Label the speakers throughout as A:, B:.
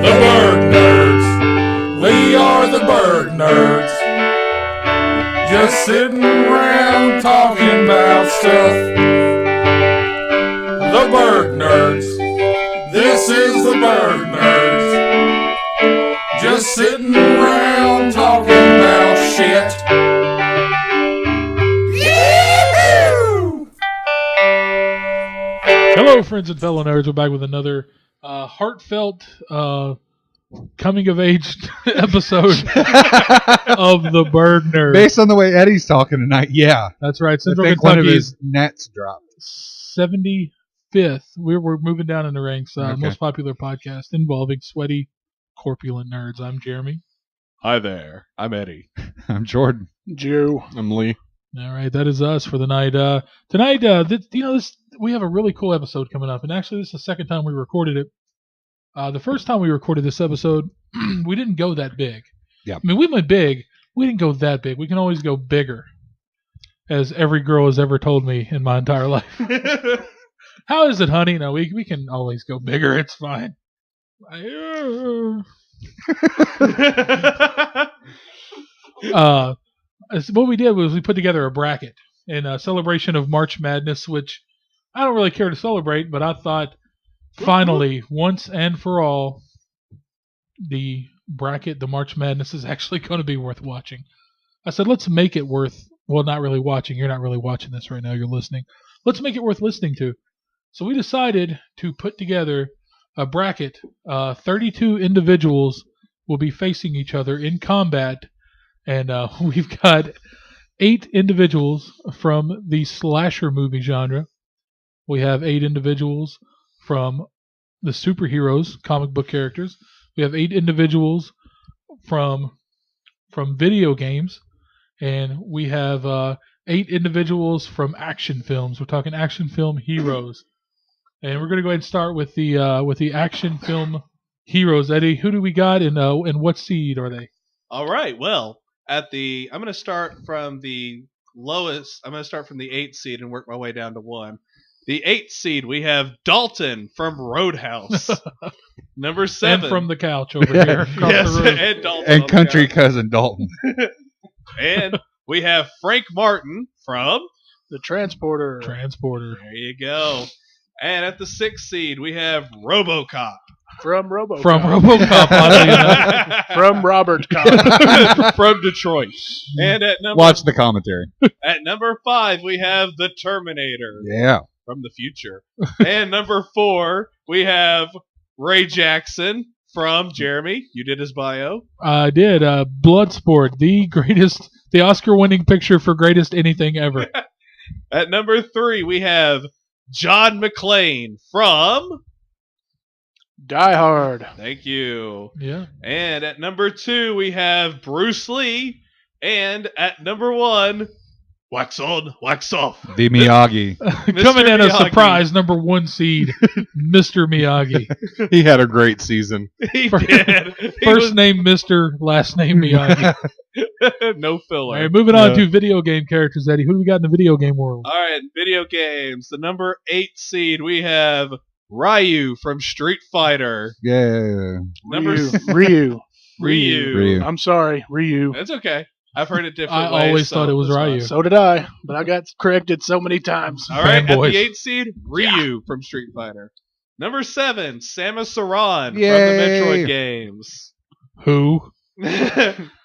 A: The Burg Nerds. We are the Burg Nerds. Just sitting around talking about stuff. The Burg Nerds. This is the Burg Nerds. Just sitting around talking about shit. Yee-hoo!
B: Hello, friends and fellow nerds. We're back with another heartfelt coming-of-age episode of the Burg Nerds.
C: Based on the way Eddie's talking tonight, yeah.
B: That's right.
C: I
B: Central
C: think one of
B: Kentucky
C: his nets dropped.
B: 75th. We're moving down in the ranks.
C: Okay.
B: Most popular podcast involving sweaty, corpulent nerds. I'm Jeremy.
D: Hi there. I'm Eddie.
C: I'm Jordan.
E: Joe.
D: I'm Lee.
B: All right, that is us for the night. Tonight, we have a really cool episode coming up, and actually, this is the second time we recorded it. The first time we recorded this episode, we didn't go that big.
C: Yeah.
B: I mean, we went big. We didn't go that big. We can always go bigger, as every girl has ever told me in my entire life. How is it, honey? No, we can always go bigger. It's fine. What we did was we put together a bracket in celebration of March Madness, which I don't really care to celebrate, but I thought finally, once and for all, the bracket, the March Madness, is actually going to be worth watching. I said, let's make it worth, well, not really watching. You're not really watching this right now. You're listening. Let's make it worth listening to. So we decided to put together a bracket. 32 individuals will be facing each other in combat. And we've got 8 individuals from the slasher movie genre. We have 8 individuals from the superheroes, comic book characters. We have 8 individuals from video games. And we have 8 individuals from action films. We're talking action film heroes. And we're going to go ahead and start with the action film heroes. Eddie, who do we got, and what seed are they?
D: All right. Well, I'm going to start from the lowest. I'm going to start from the 8th seed and work my way down to 1. The 8th seed, we have Dalton from Roadhouse. Number 7.
B: And from the couch over here across
D: Yes,
B: the room.
D: and Dalton.
C: And
D: on the
C: country
D: couch.
C: cousin Dalton.
D: And we have Frank Martin from
E: The Transporter.
B: Transporter.
D: There you go. And at the 6th seed, we have RoboCop.
E: From RoboCop.
B: From RoboCop, oddly enough.
E: From Robert Cop.
D: From Detroit. And at
C: Watch the commentary.
D: number 5, we have the Terminator
C: Yeah.
D: from the future. And number 4, we have Ray Jackson from Jeremy. You did his bio.
B: I did. Bloodsport, the Oscar-winning picture for greatest anything ever.
D: At number 3, we have John McClane from...
E: Die Hard.
D: Thank you.
B: Yeah.
D: And at number 2, we have Bruce Lee. And at number 1, wax on, wax off.
C: The Miyagi.
B: Coming in a
D: Miyagi.
B: surprise number 1 seed, Mr. Miyagi.
F: He had a great season.
D: He did. He
B: First name Mr., last name Miyagi.
D: was no filler.
B: All right, moving on to video game characters, Eddie. Who do we got in the video game world?
D: All right, video games. The number 8 seed, we have Ryu from Street Fighter.
C: Yeah.
D: Number
E: Ryu.
D: Ryu.
E: I'm sorry, Ryu.
D: That's okay. I've heard it different
B: I
D: ways.
B: always thought it was
D: that's fine.
B: Ryu.
E: So did I, but I got corrected so many times.
D: All right, at
B: Fanboys.
D: the 8th seed, Ryu from Street Fighter. Number 7, Samus Aran
C: Yay.
D: from the Metroid games.
B: Who?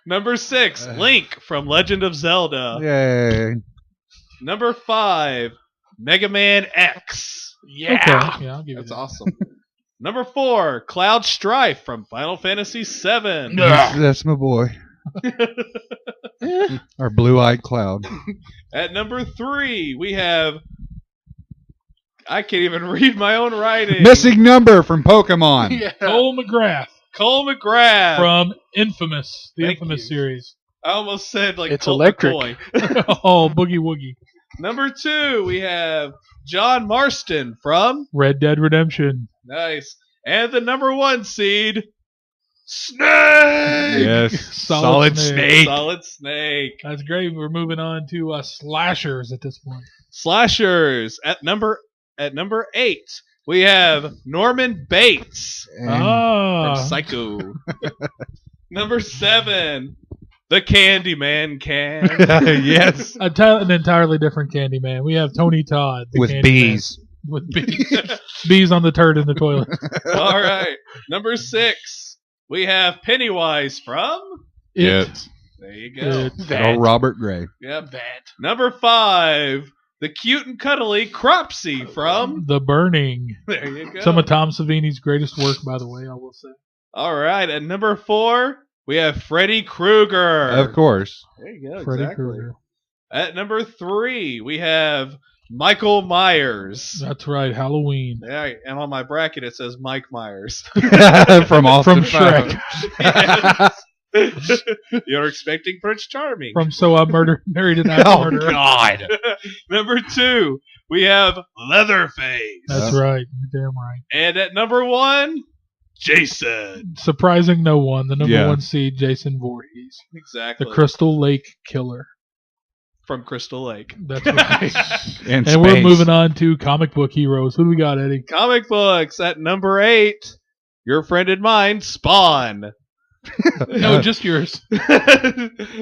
D: Number 6, Link from Legend of Zelda.
C: Yay.
D: Number 5, Mega Man X.
E: Yeah.
B: Okay. Yeah, I'll give you
D: That's
B: that.
D: awesome. Number 4, Cloud Strife from Final Fantasy VII.
C: That's my boy. Our blue-eyed cloud.
D: At number 3, we have... I can't even read my own writing.
C: Missing number from Pokemon.
E: Yeah.
B: Cole McGrath
D: Cole McGrath.
B: from Infamous, the
D: Thank
B: Infamous
D: you.
B: series.
D: I almost said like
E: It's
D: Colt
E: electric.
D: McCoy.
B: Oh, Boogie Woogie.
D: Number 2, we have John Marston from...
B: Red Dead Redemption.
D: Nice. And the number 1 seed, Snake!
F: Yes.
B: Solid Snake.
D: Solid Snake.
B: That's great. We're moving on to slashers at this point.
D: Slashers. At number 8, we have Norman Bates from
B: Ah,
D: Psycho. Number 7, the Candyman can.
C: Yes.
B: an entirely different Candyman. We have Tony Todd the
C: With
B: Candyman.
C: bees.
B: With bees. Bees on the turd in the toilet.
D: All right. Number 6, we have Pennywise from.
F: It.
D: There you go.
C: Oh, Robert Gray.
D: Yep. Number 5, the cute and cuddly Cropsy from.
B: The Burning.
D: There you go.
B: Some of Tom Savini's greatest work, by the way, I will say.
D: All right. At number 4, we have Freddy Krueger.
C: Of course.
D: There you go.
B: Freddy
D: exactly.
B: Krueger.
D: At number 3, we have Michael Myers.
B: That's right, Halloween.
D: Yeah, and on my bracket it says Mike Myers.
C: From Austin
B: From Shrek.
D: Yes. You're expecting Prince Charming.
B: From So I Married an Axe
C: Oh,
B: Murderer.
C: God.
D: Number 2, we have Leatherface.
B: That's right. You're damn right.
D: And at number 1, Jason.
B: Surprising no one. The number
C: Yeah.
B: 1 seed, Jason Voorhees.
D: Exactly.
B: The Crystal Lake Killer.
D: From Crystal Lake.
B: That's right.
C: And
B: We're
C: space.
B: moving on to comic book heroes. Who do we got, Eddie?
D: Comic books at number 8. Your friend and mine, Spawn.
B: No, just yours.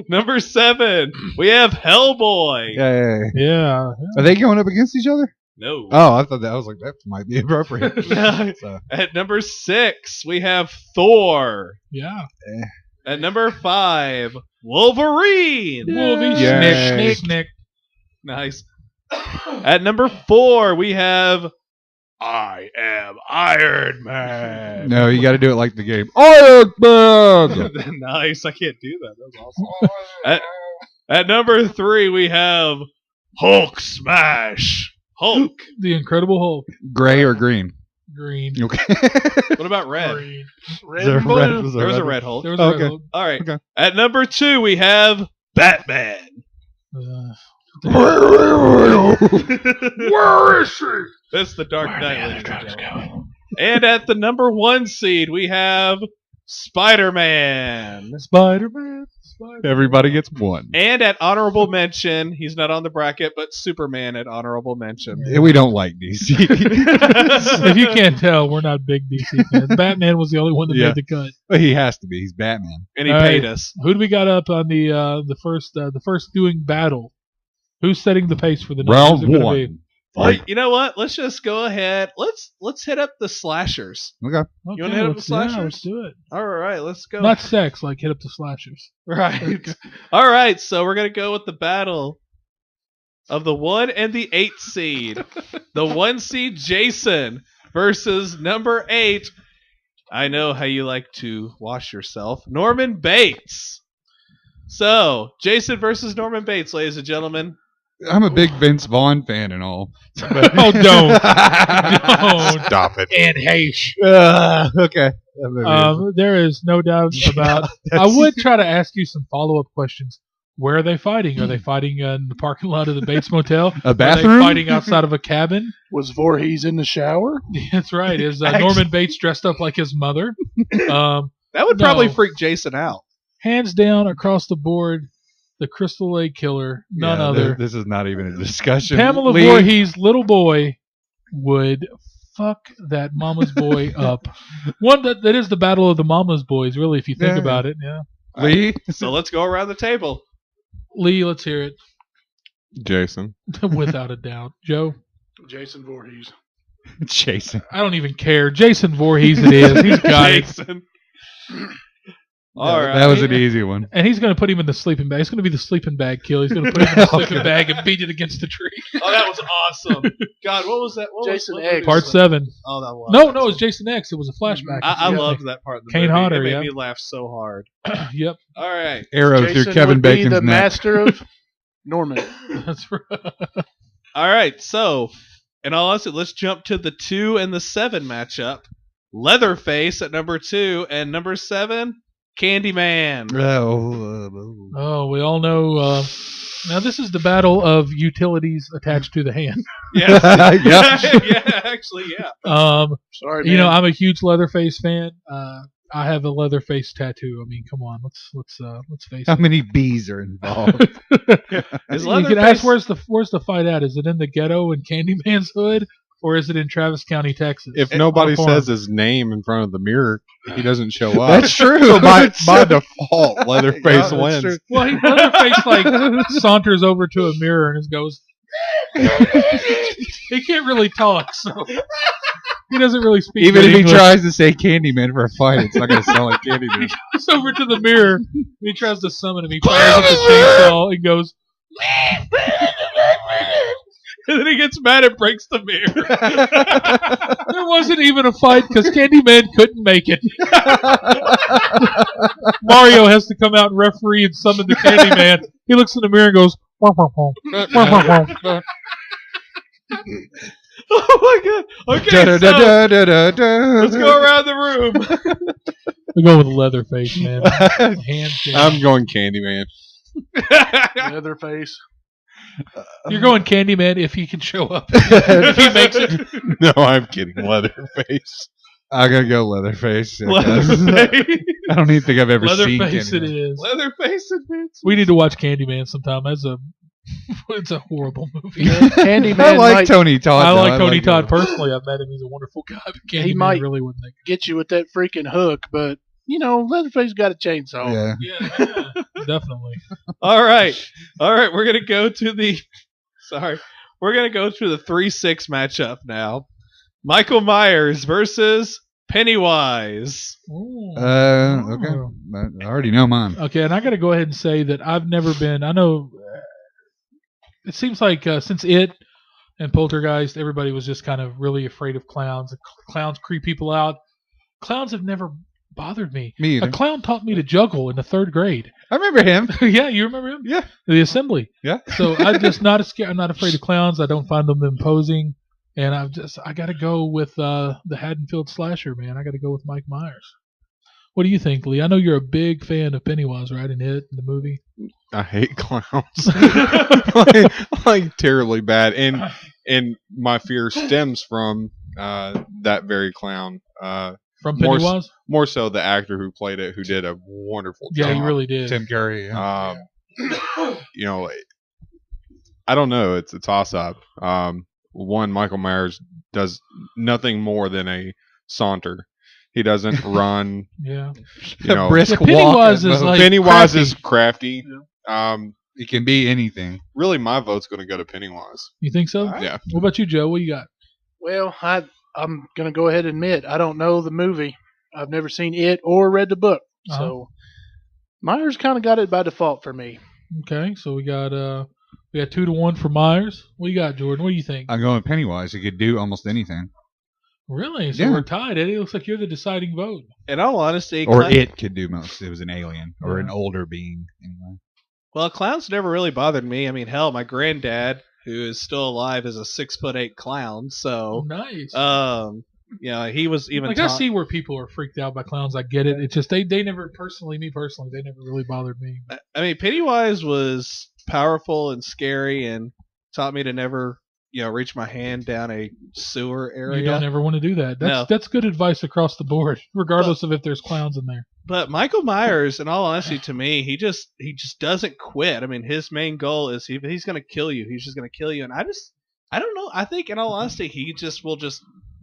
D: Number 7, we have Hellboy.
C: Yeah.
B: Yeah.
C: Are they going up against each other?
D: No.
C: Oh, I thought that. I was like, that might be appropriate. So,
D: At number 6, we have Thor.
B: Yeah.
D: At number 5, Wolverine.
B: Wolvie.
C: Yay.
B: Snick.
D: Nice. At number 4, we have I am Iron Man.
C: no, you got to do it like the game. Iron Man!
D: Nice. I can't do that. That was awesome. At number 3, we have Hulk Smash. Hulk.
B: The Incredible Hulk.
C: Gray or green?
B: Green.
C: Okay.
D: What about red?
B: Green.
E: Red
C: There
E: and
C: was
E: blue.
C: a
D: There was a
C: red
D: red Hulk.
B: There was a
C: Okay.
B: Red Hulk.
D: All right.
C: Okay.
D: At number 2, we have Batman.
A: Where is she?
D: That's the Dark Knight. ladies and gentlemen. And at the number 1 seed, we have Spider-Man.
B: Spider-Man.
C: Everybody gets one.
D: And at honorable mention, he's not on the bracket, but Superman at honorable mention.
C: Yeah, we don't like DC.
B: If you can't tell, we're not big DC fans. Batman was the only one that
C: Yeah.
B: made the cut.
C: But he has to be. He's Batman.
D: And he
B: All
D: paid
B: right.
D: us.
B: Who do we got up on the first doing battle? Who's setting the pace for the night?
C: Round
B: Who's it gonna
C: one.
B: be?
D: Well, you know what? Let's just go ahead. Let's hit up the slashers.
C: Okay.
B: Okay,
D: wanna hit up the
B: let's
D: slashers?
B: do it.
D: All right, let's go.
B: Not sex, like hit up the slashers.
D: Right. All right, so we're going to go with the battle of the 1 and the 8 seed. The 1 seed, Jason, versus number 8. I know how you like to wash yourself. Norman Bates. So, Jason versus Norman Bates, ladies and gentlemen.
C: I'm a big Vince Vaughn fan and all.
B: Oh, don't. Don't.
F: Stop it.
B: And Haish.
C: Okay.
B: There is no doubt about. I would try to ask you some follow-up questions. Where are they fighting? Are they fighting in the parking lot of the Bates Motel?
C: A
B: Are
C: bathroom?
B: they fighting outside of a cabin?
E: Was Voorhees in the shower?
B: That's right. Is Norman Bates dressed up like his mother?
D: That would probably
B: No.
D: freak Jason out.
B: Hands down, across the board, the Crystal Lake Killer, none
C: Yeah,
B: other.
C: This is not even a discussion.
B: Pamela
C: Lee,
B: Voorhees' little boy would fuck that mama's boy up. One that is the battle of the mama's boys, really, if you think
C: Yeah.
B: about it. Yeah.
C: Lee,
D: So let's go around the table.
B: Lee, let's hear it.
F: Jason.
B: Without a doubt. Joe?
E: Jason Voorhees.
C: Jason.
B: I don't even care. Jason Voorhees it is. He's got it.
D: Jason. All right.
C: That was an easy one.
B: And he's going to put him in the sleeping bag. It's going to be the sleeping bag kill. He's going to put him in the sleeping bag and beat it against the tree.
D: Oh, that was awesome. God, what was that? What
E: Jason
D: was,
E: X.
B: Part 7.
D: Oh, that was.
B: No, it was Jason X. It was a flashback.
D: I
B: Yeah.
D: loved that part of the
B: Kane
D: movie.
B: Hodder,
D: It made
B: yeah.
D: me laugh so hard.
B: Yep.
D: All right.
C: Arrow
E: Jason
C: through Kevin
E: would be
C: Bacon's
E: the
C: neck.
E: master of Norman.
B: That's right.
D: All right. So, in all honesty, let's jump to the 2 and the 7 matchup. Leatherface at number 2 and number 7, Candyman.
B: Oh, we all know. Now, this is the battle of utilities attached to the hand.
D: Yeah.
C: Yep.
D: Yeah, actually, yeah.
E: Sorry, man.
B: You know, I'm a huge Leatherface fan. I have a Leatherface tattoo. I mean, come on, let's face
C: How
B: it.
C: many bees are involved?
D: Is
B: You can ask where's the fight at? Is it in the ghetto in Candyman's hood, or is it in Travis County, Texas?
F: If nobody
B: On a farm?
F: says his name in front of the mirror, he doesn't show up.
C: That's true.
F: So by
C: That's true.
F: default, Leatherface
C: Yeah, that's
F: wins.
C: true.
B: Well, Leatherface like saunters over to a mirror and just goes. He can't really talk, so he doesn't really speak.
C: Even
B: good
C: if he
B: English.
C: tries to say Candyman for a fight, it's not going to sound like Candyman.
B: Goes over to the mirror. And he tries to summon him. He fires up the chainsaw and goes. And then he gets mad and breaks the mirror. There wasn't even a fight because Candyman couldn't make it. Mario has to come out and referee and summon the Candyman. He looks in the mirror and goes.
D: Oh my god! Okay, so let's go around the room.
B: We go with Leatherface, man. Hands down.
F: I'm going Candyman.
E: Leatherface.
B: You're going Candyman if he can show up. If he makes it.
F: No, I'm kidding. Leatherface.
C: I gotta go Leatherface. I guess.
D: Leatherface.
C: I don't even think I've ever seen
B: Leatherface it
C: Candyman.
B: is.
D: Leatherface advance.
B: We need to watch Candyman sometime. It's a horrible movie.
E: Candyman
C: I like
E: might
C: Tony Todd.
B: I
C: though.
B: like Tony Todd
C: him.
B: personally. I've met him. He's a wonderful guy. But Candyman
E: might-
B: really wouldn't think.
E: get you with that freaking hook, but Leatherface got a chainsaw.
C: Yeah.
B: Yeah, definitely.
D: All right. We're gonna go to the. Sorry, we're gonna go through the 3-6 matchup now. Michael Myers versus Pennywise.
C: Okay. I already know mine.
B: Okay, and I got to go ahead and say that I've never been. I know it seems like since It and Poltergeist, everybody was just kind of really afraid of clowns. Clowns creep people out. Clowns have never bothered me.
C: Me either.
B: A clown taught me to juggle in the 3rd grade.
C: I remember him.
B: Yeah, you remember him?
C: Yeah.
B: The assembly.
C: Yeah.
B: So I'm just not scared. I'm not afraid of clowns. I don't find them imposing. And I got to go with the Haddonfield slasher, man. I got to go with Mike Myers. What do you think, Lee? I know you're a big fan of Pennywise, right? In It, in the movie.
F: I hate clowns. like terribly bad. And my fear stems from that very clown.
B: From
F: More
B: Pennywise?
F: More so the actor who played it, who did a wonderful
B: Yeah,
F: job.
B: he really did.
C: Tim Curry. Yeah.
F: I don't know. It's a toss-up. One, Michael Myers does nothing more than a saunter. He doesn't run.
B: Yeah.
C: A brisk
B: Yeah, Pennywise
C: walk.
B: is like
F: Pennywise
B: crafty.
F: is crafty.
C: It can be anything.
F: Really, my vote's going to go to Pennywise.
B: You think so?
E: right.
F: Yeah.
B: What about you, Joe? What you got?
E: Well, I'm going to go ahead and admit I don't know the movie. I've never seen it or read the book.
B: Uh-huh.
E: So Myers kind of got it by default for me.
B: Okay, so we got 2-1 for Myers. What you got, Jordan? What do you think?
C: I'm going Pennywise. He could do almost anything.
B: Really? So
C: Yeah.
B: we're tied, Eddie. It looks like you're the deciding vote.
D: In all honesty,
C: Or it could do most. It was an alien or an
B: Yeah.
C: older being. Anyway.
D: Well, clowns never really bothered me. I mean, hell, my granddad, who is still alive, is a 6'8" clown. So,
B: Nice.
D: he was even.
B: I see where people are freaked out by clowns. I get it. It's just they never personally, me personally, they never really bothered me.
D: I mean, Pennywise was powerful and scary, and taught me to never, reach my hand down a sewer area.
B: You don't ever want to do that.
D: No.
B: That's good advice across the board, regardless of if there's clowns in there.
D: But Michael Myers, in all honesty, to me, he just doesn't quit. I mean, his main goal is he's going to kill you. He's just going to kill you. And I don't know. I think, in all honesty, he will just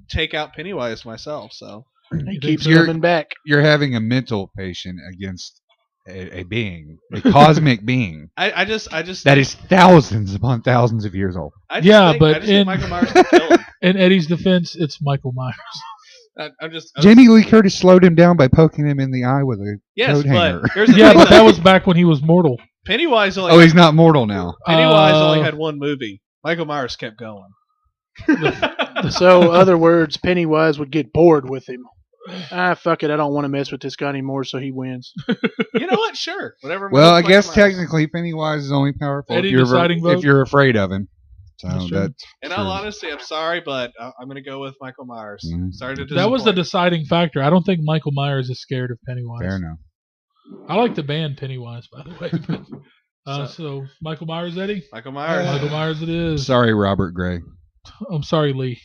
D: take out Pennywise myself. So
E: He
B: think
E: keeps
B: so?
E: coming back.
C: You're having a mental patient against a being, a cosmic being
D: I just
C: that is thousands upon thousands of years old.
D: I just
B: Yeah,
D: think,
B: but
D: I just think
B: in-
D: Michael Myers can kill him.
B: In Eddie's defense, it's Michael Myers.
D: I'm
C: Jamie Lee Curtis slowed him down by poking him in the eye with a
D: yes,
C: coat hanger.
D: but here's the
B: Yeah,
D: thing,
B: but that
D: though.
B: was back when he was mortal.
D: Pennywise only.
C: Oh, he's not mortal now.
D: Pennywise only
B: Uh,
D: had one movie. Michael Myers kept going.
E: So, other words, Pennywise would get bored with him. Fuck it. I don't want to mess with this guy anymore, so he wins.
D: You know what? Sure, whatever.
C: Well, I
D: Michael
C: guess
D: Myers.
C: technically Pennywise is only powerful
B: Eddie
C: if you're,
B: deciding vote?
C: if you're afraid of him. So
B: That's true.
C: that's
D: In all honesty, I'm sorry, but I'm going to go with Michael Myers.
C: Mhm.
D: Sorry to
B: That was the
D: disappoint.
B: deciding factor. I don't think Michael Myers is scared of Pennywise.
C: fair enough.
B: I like the band Pennywise, by the way. So Michael Myers, Eddie?
D: Michael Myers.
B: Michael Myers it is.
C: Sorry, Robert Gray.
B: I'm sorry, Lee.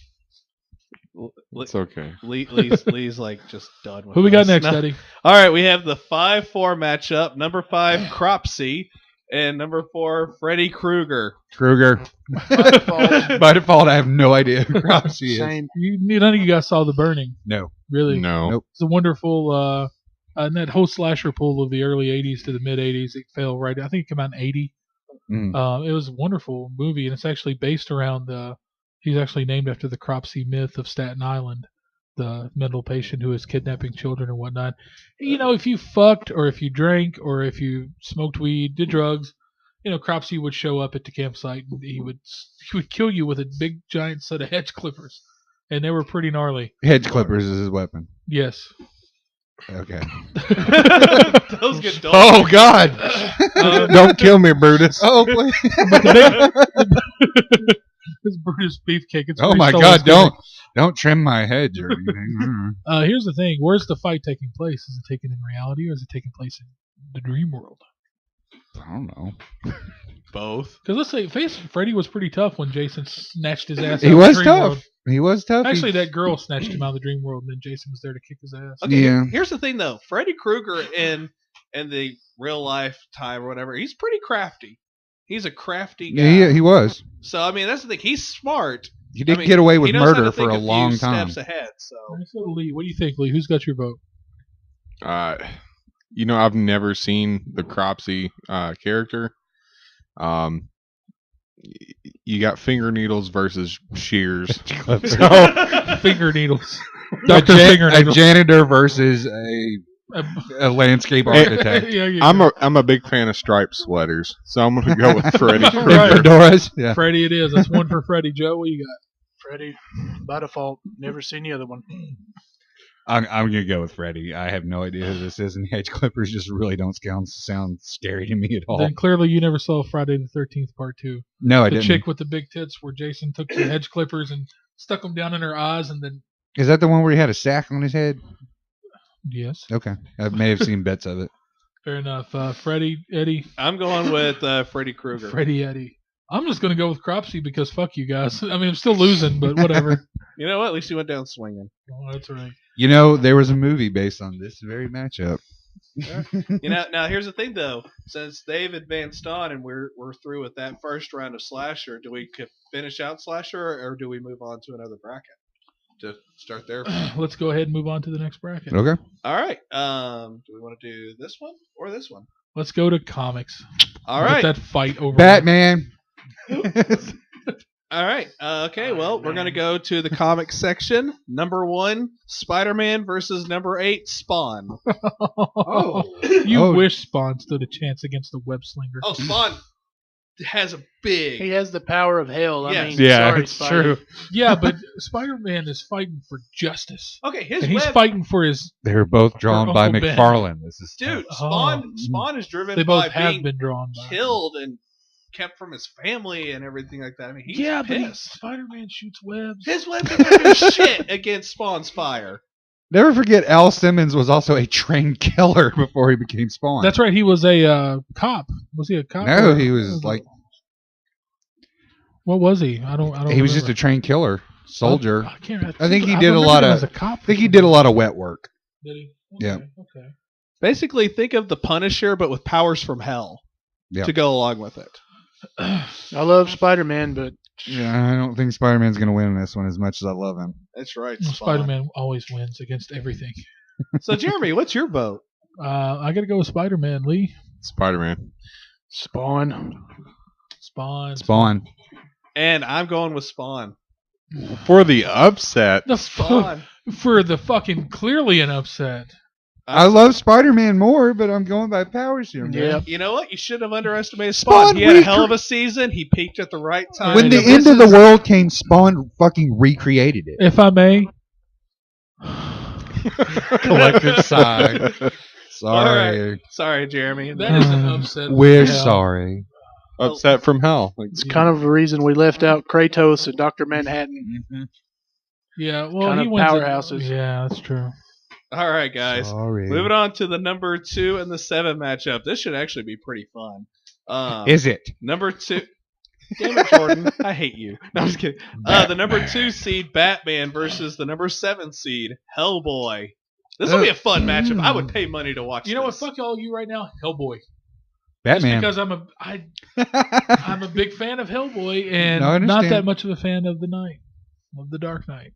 F: It's okay.
D: Lee's like just done with
B: Who we got
D: us.
B: next,
D: No.
B: Eddie?
D: All right, we have the 5-4 matchup. Number 5, Cropsy And number 4, Freddy Krueger.
C: Krueger.
E: By default.
C: By default, I have no idea who Cropsy is.
E: Same.
B: None of you guys saw The Burning,
C: No.
B: really?
F: No.
C: Nope.
B: It's a wonderful, in that whole slasher pool of the early 80s to the mid 80s. It fell right. I think it came out in 80.
C: Mm.
B: It was a wonderful movie, and it's actually based around he's actually named after the Cropsy myth of Staten Island, the mental patient who is kidnapping children and whatnot. You know, if you fucked or if you drank or if you smoked weed, did drugs, you know, Cropsy would show up at the campsite and he would kill you with a big giant set of hedge clippers, and they were pretty gnarly.
C: Hedge clippers is his weapon.
B: Yes.
C: Okay.
D: Those get dull.
C: Oh, God.
F: Don't kill me, Brutus.
C: Oh, please.
B: This Brutus beefcake. It's
C: Oh,
B: pretty
C: my
B: soul
C: God.
B: soothing.
C: Don't trim my hedge or anything.
B: Here's the thing. Where's the fight taking place? Is it taken in reality or is it taking place in the dream world?
C: I don't know.
D: Both.
B: Because let's say Freddy was pretty tough when Jason snatched his ass out
C: He
B: of
C: was
B: the dream
C: tough.
B: world.
C: He was tough.
B: Actually, that girl snatched him out of the dream world, and then Jason was there to kick his ass.
D: Okay,
C: Yeah.
D: here's the thing though. Freddy Krueger in the real life time or whatever, he's pretty crafty. He's a crafty guy.
C: Yeah, he was.
D: So I mean, that's the thing. He's smart.
C: He did
D: I mean,
C: get away
D: he
C: with
D: knows how
C: murder
D: to
C: for
D: think
C: a
D: a few
C: long time.
D: steps ahead. So
B: All right, so Lee, what do you think, Lee? Who's got your vote?
F: You know, I've never seen the Cropsy character. You got finger needles versus shears.
B: Finger needles.
C: A,
B: Dr.
C: a
B: Fingerneedles.
C: janitor versus a landscape architect.
B: Yeah, you
F: I'm
B: go.
F: a big fan of striped sweaters, so I'm gonna go with Freddy
B: Right.
F: Krueger.
C: Fedoras. Yeah.
B: Freddie it is. That's one for Freddie. Joe, what you got?
E: Freddy, by default. Never seen the other one.
C: I'm gonna go with Freddy. I have no idea who this is, and hedge clippers just really don't sound scary to me at all.
B: Then clearly you never saw Friday the 13th Part 2.
C: No, I
B: The
C: didn't.
B: chick with the big tits where Jason took the hedge clippers and stuck them down in her eyes and then...
C: Is that the one where he had a sack on his head?
B: Yes.
C: Okay, I may have seen bits of it.
B: Fair enough. Freddie, Eddie.
D: I'm going with Freddy Krueger.
B: Freddie, Eddie. I'm just going to go with Cropsy because fuck you guys. I mean, I'm still losing, but whatever.
D: You know what? At least he went down swinging.
B: Oh, that's right.
C: You know, there was a movie based on this very matchup.
D: You know, now here's the thing though. Since they've advanced on and we're through with that first round of slasher, do we finish out slasher or do we move on to another bracket to start there?
B: Let's go ahead and move on to the next bracket.
C: Okay.
D: All right. Do we want to do this one or this one?
B: Let's go to comics.
D: All
B: Get
D: right.
B: that fight over.
C: Batman.
D: All right. Okay. Well, we're gonna go to the comic section. Number 1, Spider-Man versus number 8, Spawn.
B: You
C: Oh.
B: wish Spawn stood a chance against the web slinger.
D: Oh, Spawn has a big.
E: He has the power of hell. I
D: Yes.
E: mean,
F: Yeah,
E: sorry,
F: it's
E: Spidey.
F: true.
B: Yeah, but Spider-Man is fighting for justice.
D: Okay, his
B: And he's
D: web.
B: fighting for his...
C: They were both drawn
B: Or
C: by
B: Uncle Ben.
C: McFarlane. This is
D: Dude,
C: tough.
D: Spawn is driven
B: They both
D: by
B: have
D: being
B: been drawn by...
D: killed and kept from his family and everything like that. I mean, he's
B: Yeah, but
D: pissed.
B: Spider-Man shoots webs.
D: His web doesn't do shit against Spawn's fire.
C: Never forget, Al Simmons was also a trained killer before he became Spawn.
B: That's right. He was a cop. Was he a cop?
C: No,
B: or-
C: he was like
B: What was he? I don't.
C: he was just a trained killer, soldier.
B: I can't.
C: I think he
B: I
C: did a
B: remember
C: lot
B: him
C: of-
B: as a cop.
C: I think he did a lot of wet work.
B: Did he?
C: Yeah.
B: Okay.
D: Basically, think of the Punisher, but with powers from hell
C: Yeah.
D: to go along with it.
E: I love Spider-Man, but
C: Yeah, I don't think Spider-Man's gonna win this one as much as I love him.
D: That's right.
B: Well,
D: Spawn.
B: Spider-Man always wins against everything.
D: So, Jeremy, what's your vote?
B: I got to go with Spider-Man. Lee,
F: Spider-Man.
E: Spawn.
B: Spawn.
D: And I'm going with Spawn.
F: For the upset.
B: The
D: Spawn.
B: for the fucking clearly an upset.
C: I love Spider-Man more, but I'm going by powers here, man.
E: Yeah.
D: You know what? You should have underestimated Spawn.
C: Spawn
D: He had a hell of a season. He peaked at the right time.
C: When the
B: And
C: end of the world came, Spawn fucking recreated it.
B: If I may,
C: Collective sigh. Sorry.
D: Sorry, Jeremy.
B: that is an upset.
C: We're
B: Yeah.
C: sorry.
F: Upset from hell. Like,
E: It's kind of the reason we left out Kratos and Dr. Manhattan.
B: Yeah, well,
E: Kind
B: he
E: of
B: wins.
E: powerhouses.
B: Yeah, that's true.
D: All right, guys.
C: Sorry.
D: Moving on to the number 2 and the 7 matchup. This should actually be pretty fun.
C: Is it?
D: Number 2. Damn it, Jordan. I hate you. No, I'm just kidding. The number 2 seed, Batman, versus the number 7 seed, Hellboy. This will be a fun matchup. I would pay money to watch
B: You know what?
D: this.
B: Fuck all you right now, Hellboy.
C: Batman.
B: Just because I'm a big fan of Hellboy and
C: No, I
B: not
C: understand.
B: that much of a fan of the Dark Knight.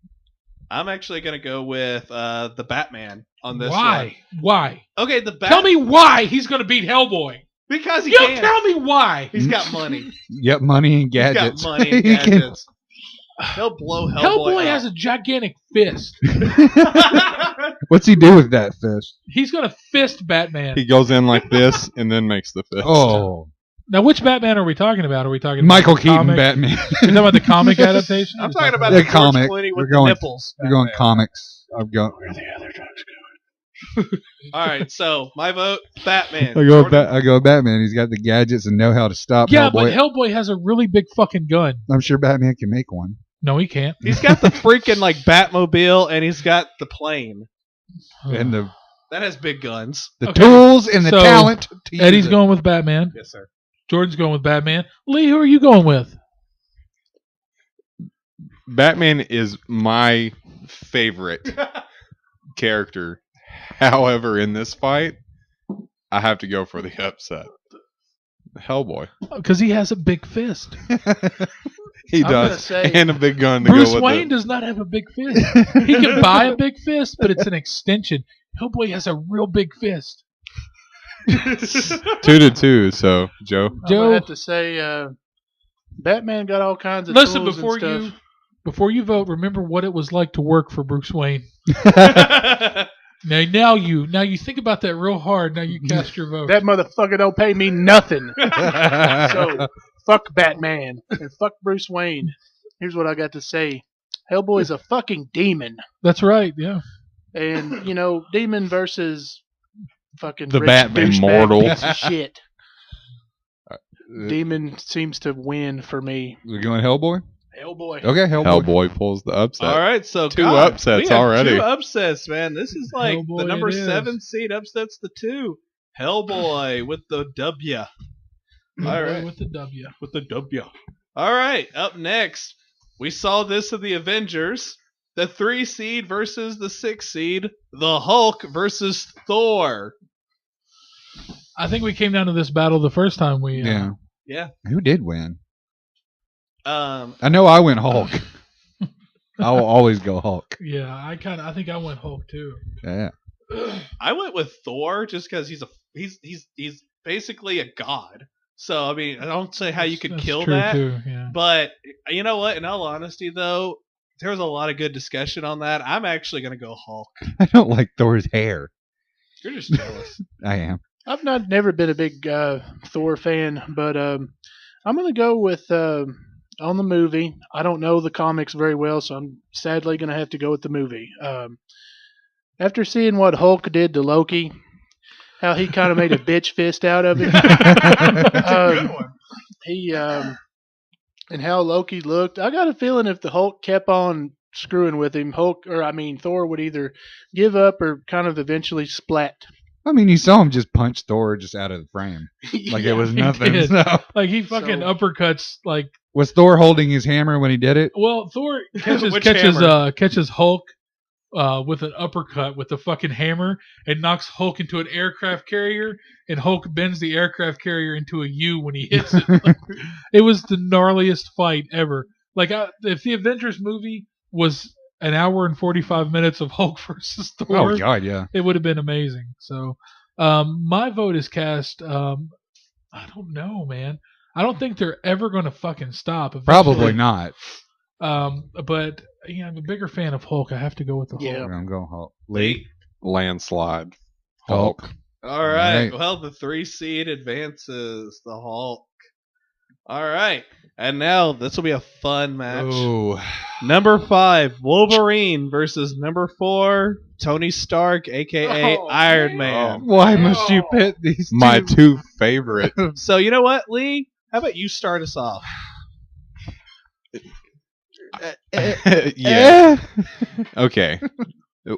D: I'm actually gonna go with the Batman on this
B: Why? Why?
D: one. Okay, the
B: Tell me why he's going to beat Hellboy.
D: because he
B: You
D: can.
B: tell me why.
D: He's got money.
C: Yep, money and gadgets.
D: He's got money and
C: He can-
D: gadgets. He'll blow
B: Hellboy
D: Hellboy
B: has a gigantic fist.
C: What's he do with that fist?
B: He's going to fist Batman.
F: He goes in like this and then makes the fist.
C: Oh,
B: Now, which Batman are we talking about? Are we talking
C: Michael
B: about the
C: Keaton
B: comic?
C: Batman.
B: Are we talking about the comic adaptation?
D: I'm talking about
C: The
D: the George
C: comic.
D: Clooney
C: We're
D: with
C: going-
D: the nipples.
C: We're going
D: Batman.
C: comics. I'm going.
D: All right, so my vote, Batman.
C: I go. I go. Batman. He's got the gadgets and know how to stop.
B: Yeah,
C: Hellboy.
B: but Hellboy has a really big fucking gun.
C: I'm sure Batman can make one.
B: No, he can't.
D: He's got the freaking like Batmobile, and he's got the plane
C: And the
D: that has big guns.
B: Okay.
C: tools and the
B: So,
C: talent. To use
B: Eddie's
C: it.
B: going with Batman.
D: Yes, sir.
B: Jordan's going with Batman. Lee, who are you going with?
F: Batman is my favorite character. However, in this fight, I have to go for the upset. Hellboy.
B: Because he has a big fist.
F: He
E: I'm gonna
F: does.
E: say-
F: And a big gun to
B: Bruce
F: go with
B: Wayne
F: it.
B: does not have a big fist. He can buy a big fist, but it's an extension. Hellboy has a real big fist.
F: 2-2, so Joe.
E: I'm
B: Joe-
E: gonna have to say, Batman got all kinds of
B: Listen,
E: tools
B: before
E: and stuff.
B: before you vote, remember what it was like to work for Bruce Wayne. Now you think about that real hard. Now you cast your vote.
E: That motherfucker don't pay me nothing. So fuck Batman and fuck Bruce Wayne. Here's what I got to say: Hellboy's a fucking demon,
B: That's right. Yeah.
E: and demon versus fucking
F: The
E: rich
F: Batman
E: douchebag
F: mortal.
E: piece of shit. Demon seems to win for me.
C: We're going Hellboy.
E: Hellboy.
C: Okay, Hellboy.
F: Hellboy pulls the upset.
D: All right, so
F: Two
D: God,
F: upsets
D: we have
F: already.
D: 2 upsets, man. This is like
B: Hellboy
D: the number
B: it is.
D: 7 seed upsets the 2. Hellboy with the W. All right,
B: With the W.
D: with the W. All right, up next, we saw this of the Avengers. The 3 seed versus the 6 seed. The Hulk versus Thor.
B: I think we came down to this battle the first time we.
C: Yeah.
D: Yeah.
C: Who did win?
D: Um,
C: I know I went Hulk. I will always go Hulk.
B: Yeah, I think I went Hulk too.
C: Yeah.
D: I went with Thor just because he's basically a god. So I mean, I don't say how you could
B: That's
D: kill
B: true
D: that.
B: too. Yeah.
D: But you know what? In all honesty, though, there was a lot of good discussion on that. I'm actually going to go Hulk.
C: I don't like Thor's hair.
D: You're just jealous.
C: I am.
E: I've never been a big Thor fan, but I'm gonna go with on the movie. I don't know the comics very well, so I'm sadly gonna have to go with the movie. After seeing what Hulk did to Loki, how he kind of made a bitch fist out of it, and how Loki looked, I got a feeling if the Hulk kept on screwing with him, Thor would either give up or kind of eventually splat.
C: I mean, you saw him just punch Thor just out of the frame. Like it was
B: he
C: nothing.
B: did.
C: So.
B: Like he fucking
E: So-
B: uppercuts like.
C: Was Thor holding his hammer when he did it?
B: Well, Thor
D: Which hammer?
B: catches Hulk with an uppercut with a fucking hammer and knocks Hulk into an aircraft carrier, and Hulk bends the aircraft carrier into a U when he hits it. Like, it was the gnarliest fight ever. Like if the Avengers movie was an hour and 45 minutes of Hulk versus Thor,
C: Oh, God, yeah.
B: it would have been amazing. So my vote is cast. I don't know, man. I don't think they're ever going to fucking stop.
C: Probably
B: Eventually.
C: not.
B: But yeah, I'm a bigger fan of Hulk. I have to go with the
E: Yeah.
B: Hulk.
C: I'm going Hulk.
D: Lee.
F: Landslide.
C: Hulk.
D: All right.
C: Right.
D: Well, the 3 seed advances the Hulk. All right. And now this will be a fun match.
C: Oh.
D: Number 5, Wolverine versus number 4, Tony Stark, aka
E: Oh,
D: Iron
E: man.
D: Man.
C: Why must you pit these two?
F: My 2 favorite.
D: So you know what, Lee? How about you start us off?
F: Yeah. Okay.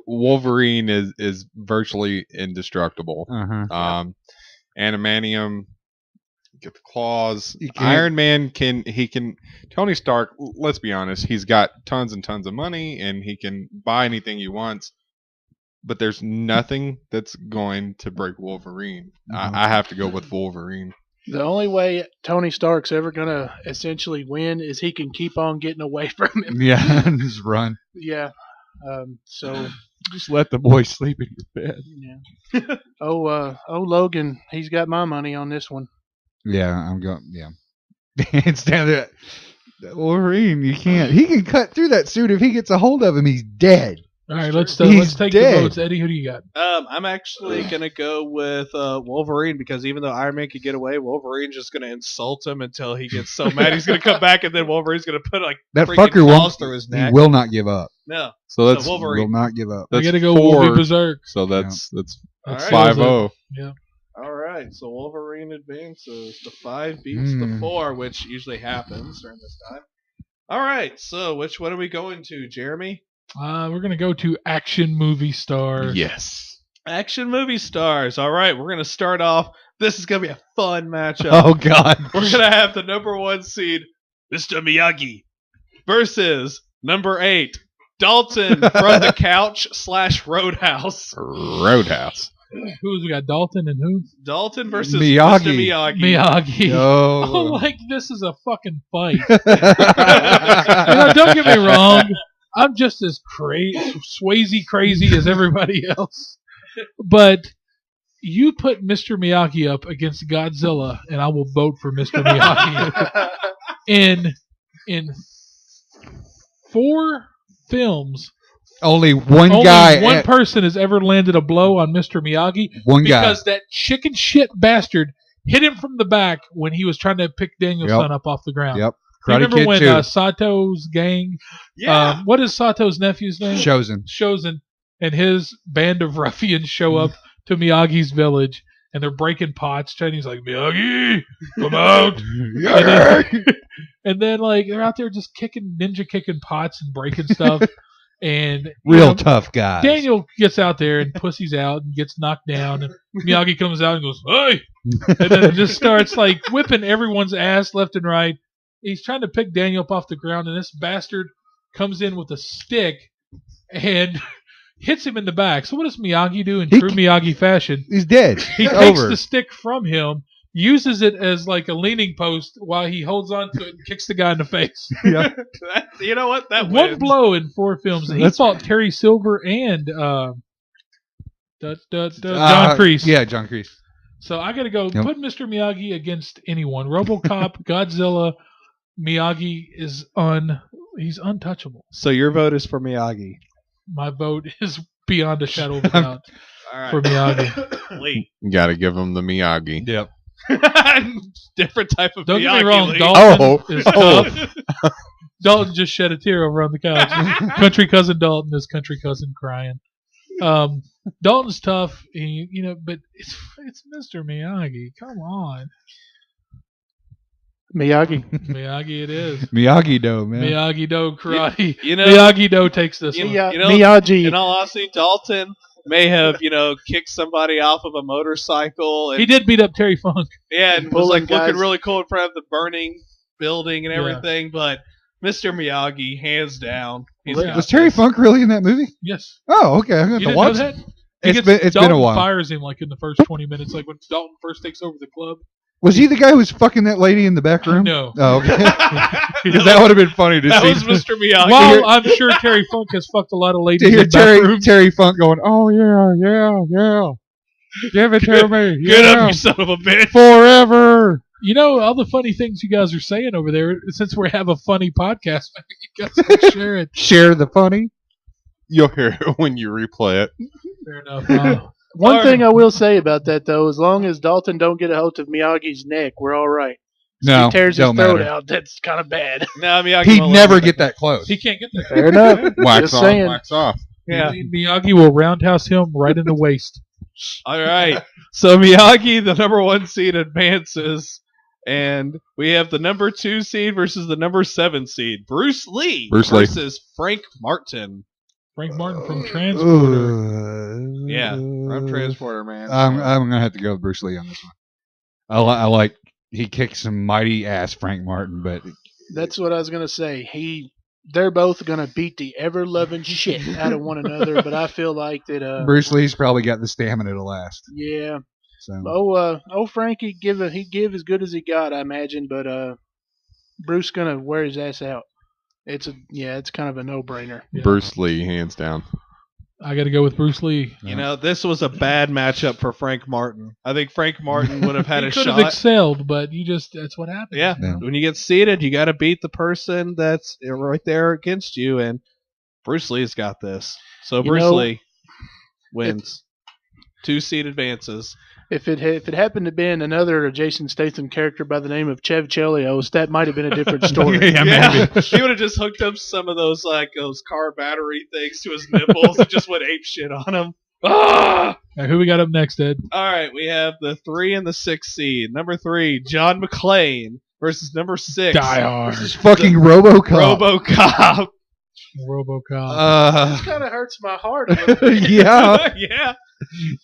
F: Wolverine is virtually indestructible.
C: Uh-huh.
F: Animanium, get the claws.
C: You can't-
F: Iron Man can. Tony Stark, let's be honest, he's got tons and tons of money and he can buy anything he wants. but there's nothing that's going to break Wolverine. I have to go with Wolverine.
E: The only way Tony Stark's ever gonna essentially win is he can keep on getting away from him.
C: Yeah, just run.
E: Yeah. So
C: Just let the boy sleep in your bed.
E: yeah. Logan, he's got my money on this one.
C: Yeah, I'm going. Yeah. Instead of that Wolverine, you can't. He can cut through that suit if he gets a hold of him. He's dead.
B: All right, let's
C: He's
B: take
C: dead.
B: the votes. Eddie, who do you got?
D: I'm actually gonna go with Wolverine because even though Iron Man could get away, Wolverine's just gonna insult him until he gets so mad he's gonna come back, and then Wolverine's gonna put like
C: That
D: freaking
C: fucker
D: claws
C: won't.
D: through his
C: He
D: neck.
C: will not give up.
D: No,
F: So that's
C: He
D: Wolverine.
C: will not give up.
B: I
F: that's
B: gotta go.
F: 4.
B: We'll be berserk.
F: So that's
D: All right.
F: 5-0.
B: Yeah.
D: All right, so Wolverine advances. The 5 beats the 4, which usually happens during this time. All right, so which one are we going to, Jeremy?
B: We're gonna go to action movie stars.
F: Yes.
D: Action movie stars. All right, we're gonna start off. This is gonna be a fun matchup.
C: Oh God.
D: We're gonna have the number 1 seed, Mr. Miyagi, versus number 8, Dalton from the couch / Roadhouse.
F: Roadhouse.
B: Who's we got? Dalton and who?
D: Dalton versus
C: Miyagi.
D: Mr. Miyagi.
B: Miyagi. I'm
C: Oh.
B: like, this is a fucking fight. Don't get me wrong. I'm just as Swayze crazy as everybody else. But you put Mr. Miyagi up against Godzilla, and I will vote for Mr. Miyagi. In 4 films,
C: Only one
B: only
C: guy.
B: one person has ever landed a blow on Mr. Miyagi
C: One guy.
B: because that chicken shit bastard hit him from the back when he was trying to pick Daniel's
C: Yep.
B: son up off the ground.
C: Yep.
B: Do you
C: Karate
B: remember
C: Kid
B: when
C: 2.
B: Sato's gang,
D: Yeah.
B: what is Sato's nephew's name?
C: Chosen.
B: Shozen, and his band of ruffians show up to Miyagi's village, and they're breaking pots. Chinese like, Miyagi, come out. And then like they're out there just ninja kicking pots and breaking stuff. And
C: Real tough guys.
B: Daniel gets out there and pussies out and gets knocked down, and Miyagi comes out and goes, "Hey!" And then it just starts like whipping everyone's ass left and right. He's trying to pick Daniel up off the ground, and this bastard comes in with a stick and hits him in the back. So what does Miyagi do in true Miyagi fashion?
C: He's dead.
B: He
C: It's
B: takes
C: over.
B: the stick from him, uses it as like a leaning post while he holds on to it and kicks the guy in the face.
D: You know what? That
B: One
D: wins.
B: blow in 4 films. And he fought Terry Silver and John Kreese.
C: Yeah, John Kreese.
B: So I got to go
C: Yep.
B: put Mr. Miyagi against anyone. RoboCop, Godzilla, Miyagi is he's untouchable.
D: So your vote is for Miyagi.
B: My vote is beyond a shadow of a doubt
D: All right.
B: for Miyagi.
D: Lee.
F: You got to give him the Miyagi.
C: Yep.
D: Different type of
B: Don't
D: Miyagi.
B: get me wrong,
D: Lee.
B: Dalton is tough. Dalton just shed a tear over on the couch. Country cousin Dalton is country cousin crying. Dalton's tough, but it's Mr. Miyagi. Come on,
E: Miyagi.
B: Miyagi. It is
C: Miyagi Do, man.
B: Miyagi Do karate.
D: You know,
B: Miyagi Do takes this one.
E: Miyagi.
D: in all honesty, Dalton may have, kicked somebody off of a motorcycle and
B: He did beat up Terry Funk.
D: and was
E: Pulling
D: like looking
E: guys.
D: really cool in front of the burning building and
B: Yeah.
D: everything, but Mr. Miyagi, hands down. He's
B: Was
D: got
C: Was Terry
D: this.
C: Funk really in that movie?
B: Yes,
C: Oh, okay. I'm
B: you
C: going to
B: didn't
C: watch
B: know
C: it.
B: that.
C: It's been a
B: Dalton
C: while.
B: fires him like in the first 20 minutes, like when Dalton first takes over the club.
C: Was he the guy who was fucking that lady in the back room?
B: No.
C: Oh, okay. that would have been funny to
D: That
C: see.
D: was Mr. Miyagi.
B: While I'm sure Terry Funk has fucked a lot of ladies
C: to hear
B: in back rooms.
C: Terry Funk going, oh, yeah. Give it to me.
D: Get up,
C: Yeah.
D: you son of a bitch.
C: Forever.
B: All the funny things you guys are saying over there, since we have a funny podcast, maybe you guys can share it.
C: Share the funny.
F: You'll hear it when you replay it.
B: Fair enough.
E: One
B: All
E: thing I will say about that, though, as long as Dalton don't get a hold of Miyagi's neck, we're all right.
C: No,
E: If he tears his
C: don't
E: throat
C: matter.
E: out, that's kind of bad.
D: No, Miyagi
C: He'd
D: won't
C: never
D: let him.
C: get that close.
B: He can't get there.
E: Fair enough.
F: Wax
E: Just
F: on,
E: saying.
F: wax off.
D: Yeah.
B: Miyagi will roundhouse him right in the waist.
D: All right. So Miyagi, the number 1 seed, advances. And we have the number 2 seed versus the number 7 seed. Bruce Lee
F: Bruce Lee.
D: versus Frank Martin.
B: Frank Martin from Transporter.
D: Yeah, I'm Transporter, man.
C: I'm gonna have to go with Bruce Lee on this one. I like he kicked some mighty ass Frank Martin, but
E: That's what I was going to say. they're both gonna beat the ever loving shit out of one another. But I feel like that.
C: Bruce Lee's probably got the stamina to last.
E: Yeah.
C: So
E: Frankie he'd give as good as he got, I imagine. But Bruce gonna wear his ass out. It's kind of a no-brainer.
B: Yeah.
F: Bruce Lee, hands down.
B: I got to go with Bruce Lee.
D: You know, this was a bad matchup for Frank Martin. I think Frank Martin would have had
B: He
D: a
B: could
D: shot.
B: have excelled, but that's what happened.
D: Yeah.
C: Yeah.
D: When you get seated, you got to beat the person that's right there against you, and Bruce Lee's got this. So Bruce Lee wins. 2 seed advances.
E: If it happened to been another Jason Statham character by the name of CHEV Chelios, that might have been a different story.
B: maybe.
D: He would have just hooked up some of those car battery things to his nipples and just went ape shit on him. Ah!
B: All right, who we got up next, Ed?
D: All right, we have the 3 and the 6 seed. Number 3, John McClane versus number 6.
B: Die Hard.
C: fucking RoboCop.
D: RoboCop.
B: RoboCop.
E: This kind of hurts my heart.
C: Yeah.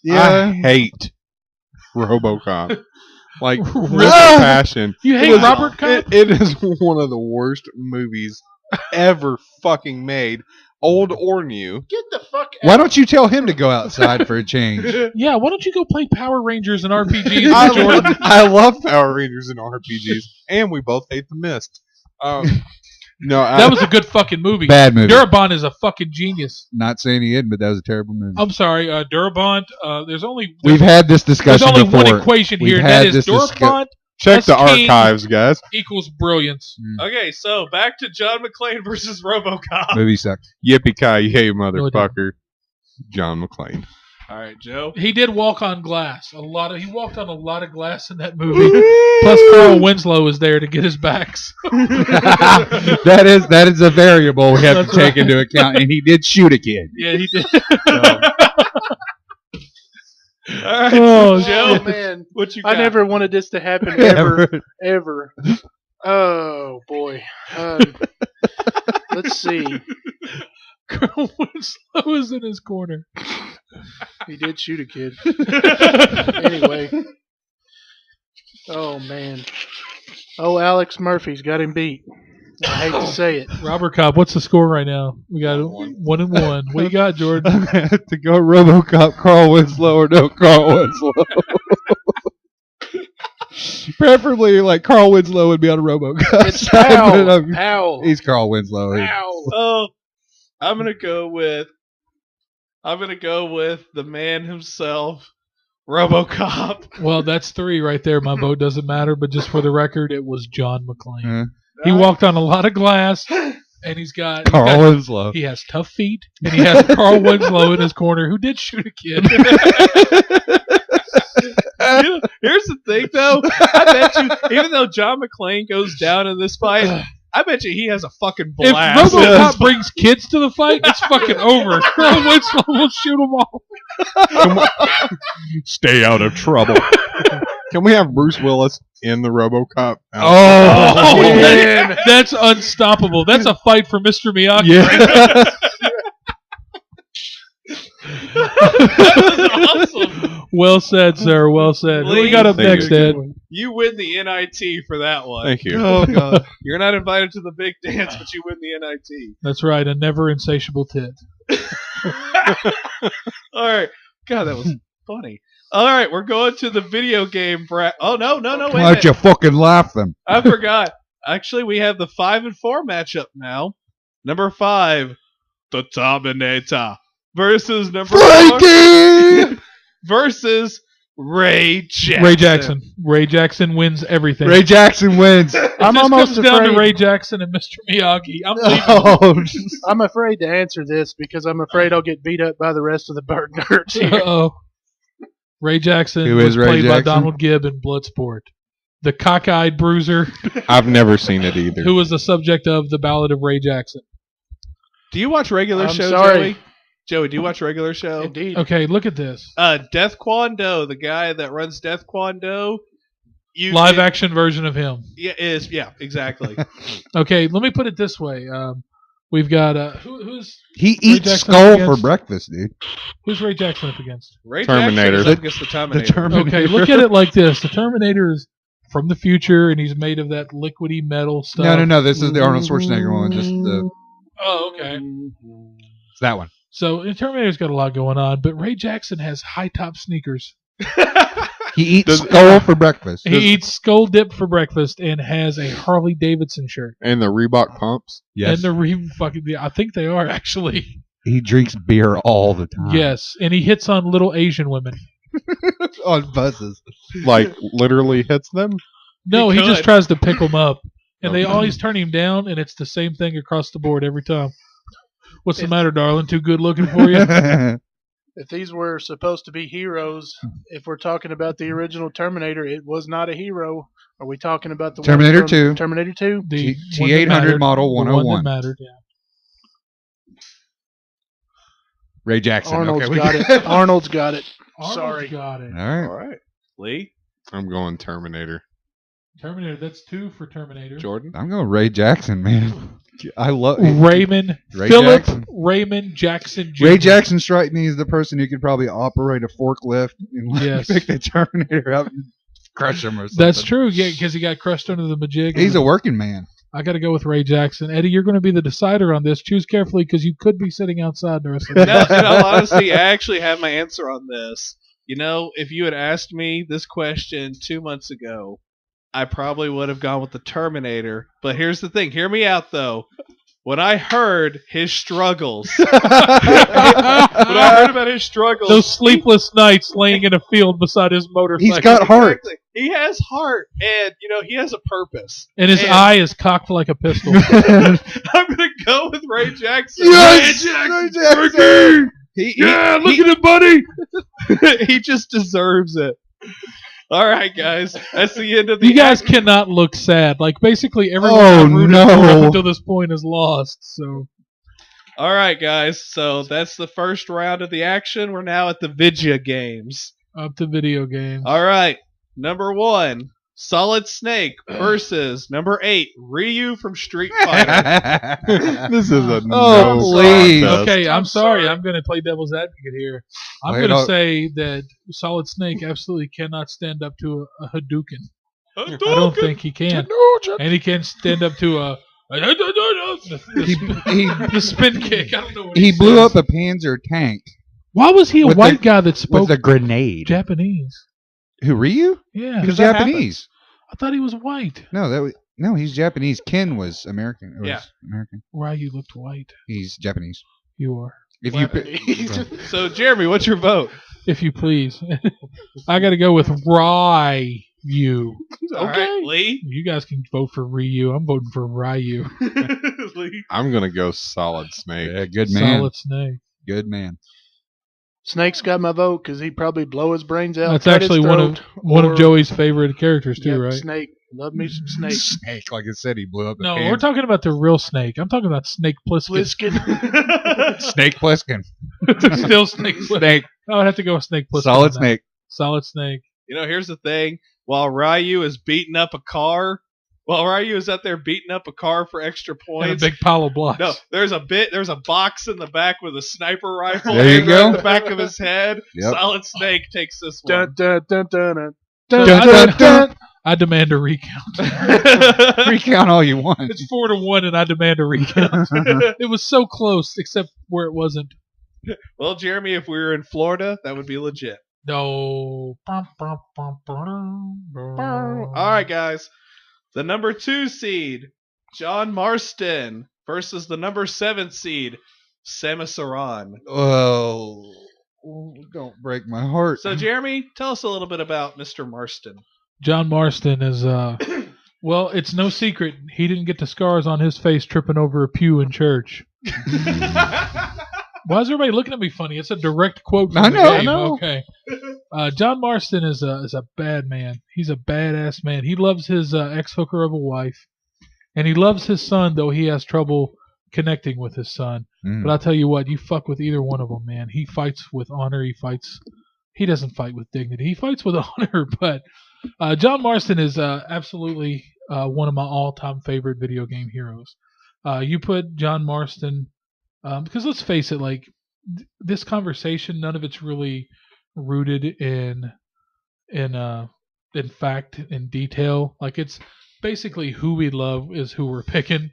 D: Yeah.
F: I hate RoboCop. Like, with
C: Ah!
F: passion.
B: You hate
F: It was-
B: Robert Cop?
F: It is one of the worst movies ever fucking made, old or new.
E: Get the fuck out.
C: Why don't you tell him to go outside for a change?
B: Yeah, why don't you go play Power Rangers and RPGs, Jordan?
F: I love Power Rangers and RPGs, and we both hate The Mist. No,
B: That was a good fucking movie.
C: Bad movie.
B: Durabont is a fucking genius.
C: Not saying he isn't, but that was a terrible movie.
B: I'm sorry, Durabont.
C: We've had this
B: there's
C: discussion
B: only
C: before.
B: one equation
C: We've
B: here, and
C: had
B: that is
C: this
B: Durabont
F: check the
B: S. King
F: archives, guys.
B: equals brilliance.
D: Okay, so back to John McClane versus RoboCop.
C: Movie sucked.
F: Yippee-ki-yay, motherfucker. John McClane.
D: All right, Joe.
B: He did walk on glass. He walked on a lot of glass in that movie. Plus, Carl Winslow was there to get his backs.
C: that is a variable we have
B: That's
C: to take
B: right.
C: into account, and he did shoot a kid.
B: Yeah, he did.
D: All right,
B: Oh,
D: Joe.
E: Oh, man.
D: What you got?
E: I never wanted this to happen ever. Oh, boy. Let's see.
B: Carl Winslow is in his corner.
E: He did shoot a kid. Anyway. Oh, man. Oh, Alex Murphy's got him beat. I hate to say it.
B: Robert Cobb, what's the score right now? We got 1-1. What you got, Jordan?
C: I'm gonna have to go RoboCop, Carl Winslow, or no Carl Winslow. Preferably, like Carl Winslow would be on a RoboCop.
E: It's
C: side, but
E: Owl. Owl.
C: He's Carl Winslow.
E: Owl.
D: Oh, I'm gonna go with the man himself, RoboCop.
B: Well, that's 3 right there. My vote doesn't matter, but just for the record, it was John McClane.
C: Uh,
B: He walked on a lot of glass, and he's got
C: Carl Winslow.
B: he has tough feet, and he has Carl Winslow in his corner who did shoot a kid.
D: Here's the thing, though. I bet you, even though John McClane goes down in this fight, I bet you he has a fucking
B: If
D: blast.
B: RoboCop brings kids to the fight, it's fucking over. Carl Winslow will shoot them all.
F: Stay out of trouble. Can we have Bruce Willis in the RoboCop?
B: Oh,
E: man.
B: that's unstoppable. That's a fight for Mr. Miyagi.
C: Yeah.
D: That was awesome.
B: Well said, sir. Well said. Who we got up
F: Thank
B: next,
F: you.
B: Ed?
D: You win the NIT for that one.
F: Thank you.
C: Oh God.
D: You're not invited to the big dance, but you win the NIT.
B: That's right. A never insatiable tit.
D: All right. God, that was funny. All right, we're going to the video game Oh, no, wait a
C: Why'd
D: minute.
C: you fucking laugh them?
D: I forgot. Actually, we have the 5 and 4 matchup now. Number 5, the Terminator versus number 4
C: Frankie!
D: versus Ray Jackson.
B: Ray Jackson. Ray Jackson wins everything.
C: Ray Jackson wins.
B: It
E: I'm
B: just
E: almost
B: comes down to
E: afraid.
B: Ray Jackson and Mr. Miyagi. I'm leaving.
C: Oh,
E: I'm afraid to answer this because I'm afraid I'll get beat up by the rest of the Burg nerds here.
B: Uh-oh. Ray Jackson
C: Who
B: was
C: is Ray
B: played by
C: Jackson?
B: Donald Gibb in Bloodsport. The cockeyed bruiser
F: I've never seen it either.
B: who was the subject of the Ballad of Ray Jackson.
D: Do you watch regular
E: I'm
D: show,
E: sorry.
D: Joey? Joey, do you watch regular show?
E: Indeed.
B: Okay, look at this.
D: Death Kwon Do, the guy that runs Death Kwon Do.
B: Live action version of him.
D: Yeah, exactly.
B: Okay, let me put it this way. We've got who's
C: he
B: Ray
C: eats
B: Jackson
C: skull
B: against-
C: for breakfast, dude.
B: Ray Jackson up against?
D: Ray
F: Terminator.
D: Jackson is up against the Terminator.
C: Terminator.
B: Okay, look at it like this. The Terminator is from the future, and he's made of that liquidy metal stuff.
C: No. This is the Arnold Schwarzenegger one. Just the
B: Oh, okay.
C: It's that one.
B: So Terminator's got a lot going on, but Ray Jackson has high top sneakers.
C: He eats
F: Does-
C: skull for breakfast.
B: He eats skull dip for breakfast and has a Harley Davidson shirt.
F: And the Reebok pumps.
C: Yes.
B: And I think they are actually.
C: He drinks beer all the time.
B: Yes, and he hits on little Asian women.
C: On buses.
F: Like, literally hits them.
B: No, he just
D: could.
B: tries to pick them up, and they
F: Okay.
B: always turn him down, and it's the same thing across the board every time. What's the matter, darling? Too good looking for you?
E: If these were supposed to be heroes, if we're talking about the original Terminator, it was not a hero. Are we talking about the one
C: Terminator
E: from
C: 2.
E: Terminator 2?
B: The
C: T-
B: one that
C: T800
B: mattered,
C: model
B: the one
C: 101.
B: that mattered, yeah.
C: Ray Jackson.
E: Arnold's
C: okay, we
E: got it. Arnold's got it.
B: Arnold's
E: Sorry.
B: got it.
C: All right.
D: All right. Lee?
F: I'm going Terminator.
B: Terminator. That's 2 for Terminator.
F: Jordan?
C: I'm going Ray Jackson, man. I love
B: Raymond
C: Ray
B: Philip
C: Jackson.
B: Raymond Jackson Jr.
C: Ray Jackson strike me as the person who could probably operate a forklift and
B: Yes.
C: pick the Terminator up and crush him or something.
B: That's true. Yeah, because he got crushed under the majig.
C: He's a working man.
B: I got to go with Ray Jackson. Eddie, you're going to be the decider on this. Choose carefully because you could be sitting outside the rest of the day.
D: No, in all honesty, I actually have my answer on this. You know, if you had asked me this question 2 months ago, I probably would have gone with the Terminator. But here's the thing. Hear me out, though. When I heard his struggles, when I heard about his struggles,
B: Those sleepless nights laying in a field beside his motorcycle.
C: He's got heart.
D: Exactly. He has heart, and he has a purpose.
B: And his
D: And
B: eye is cocked like a pistol.
D: I'm gonna go with Ray Jackson.
C: Yes!
D: Ray
C: Ray Jackson!
D: Look at it, buddy. He just deserves it. All right, guys. That's the end of the.
B: You guys cannot look sad. Like, basically, everyone
C: Oh,
B: I've rooted
C: no.
B: for up until this point is lost. So,
D: All right, guys. So that's the first round of the action. We're now at the Vidya games.
B: up to video games.
D: All right. Number 1, Solid Snake versus number 8, Ryu from Street Fighter.
F: This is a
C: Oh,
F: no
C: please.
F: contest.
B: Okay, I'm sorry.
D: sorry.
B: I'm going to play devil's advocate here. I'm
C: Wait,
B: going to
C: oh.
B: say that Solid Snake absolutely cannot stand up to a Hadouken. I don't think he can. And he can stand up to a the spin kick. I don't know what
C: He blew
B: says.
C: up a Panzer tank
B: Why was he a
C: with
B: white
C: the-
B: guy that spoke
C: with a grenade.
B: Japanese?
C: Who, Ryu?
B: Yeah,
C: He was
D: that
C: Japanese.
B: I thought he was white.
C: No, he's Japanese. Ken was American. It was
D: Yeah.
C: American.
B: Ryu looked white.
C: He's Japanese.
B: You are,
C: If you
D: So, Jeremy, what's your vote?
B: if you please. I got to go with Ryu.
D: All right, Lee.
B: You guys can vote for Ryu. I'm voting for Ryu.
D: Lee.
F: I'm going to go Solid Snake.
C: yeah, good man.
B: Solid Snake.
C: Good man.
E: Snake's got my vote because he'd probably blow his brains out.
B: That's
E: cut his
B: actually one of
E: throat, or-
B: Joey's favorite characters too,
E: Yep,
B: right?
E: Snake. Love me some Snake.
C: Snake, like I said, he blew up a
B: No,
C: Panzer.
B: we're talking about the real Snake. I'm talking about Snake Plissken.
E: Bliskin.
C: Snake Plissken.
B: Still Snake Plissken.
C: Snake.
B: I would have to go with Snake Plissken.
C: Solid
B: on that.
C: Snake.
B: Solid Snake.
D: Here's the thing. While Ryu is beating up a car, while Ryu is out there beating up a car for extra
B: And a
D: points,
B: big pile of blocks.
D: no, there's a box in the back with a sniper rifle
C: There you
D: aimed right
C: go.
D: in the back of his head.
C: Yep.
D: Solid Snake takes this
E: dun,
D: one.
E: dun, dun, dun, dun.
B: So
C: Dun, dun, dun.
B: I demand a recount.
C: Recount all you want.
B: It's 4-1, and I demand a recount. It was so close, except where it wasn't.
D: Well, Jeremy, if we were in Florida, that would be legit.
B: No.
D: All right, guys. The number 2 seed, John Marston, versus the number 7 seed, Samus Aran.
C: Oh, don't break my heart.
D: So, Jeremy, tell us a little bit about Mr. Marston.
B: John Marston is, well, it's no secret. He didn't get the scars on his face tripping over a pew in church. Why is everybody looking at me funny? It's a direct quote from
C: I
B: the
C: know, I
B: game.
C: know.
B: Okay. John Marston is a bad man. He's a badass man. He loves his ex-hooker of a wife, and he loves his son, though he has trouble connecting with his son.
C: Mm.
B: But I'll tell you what, you fuck with either one of them, man. He fights with honor. He doesn't fight with dignity. He fights with honor, but John Marston is absolutely one of my all-time favorite video game heroes. You put John Marston, because let's face it, like this conversation, none of it's really rooted in fact, in detail. Like it's basically who we love is who we're picking,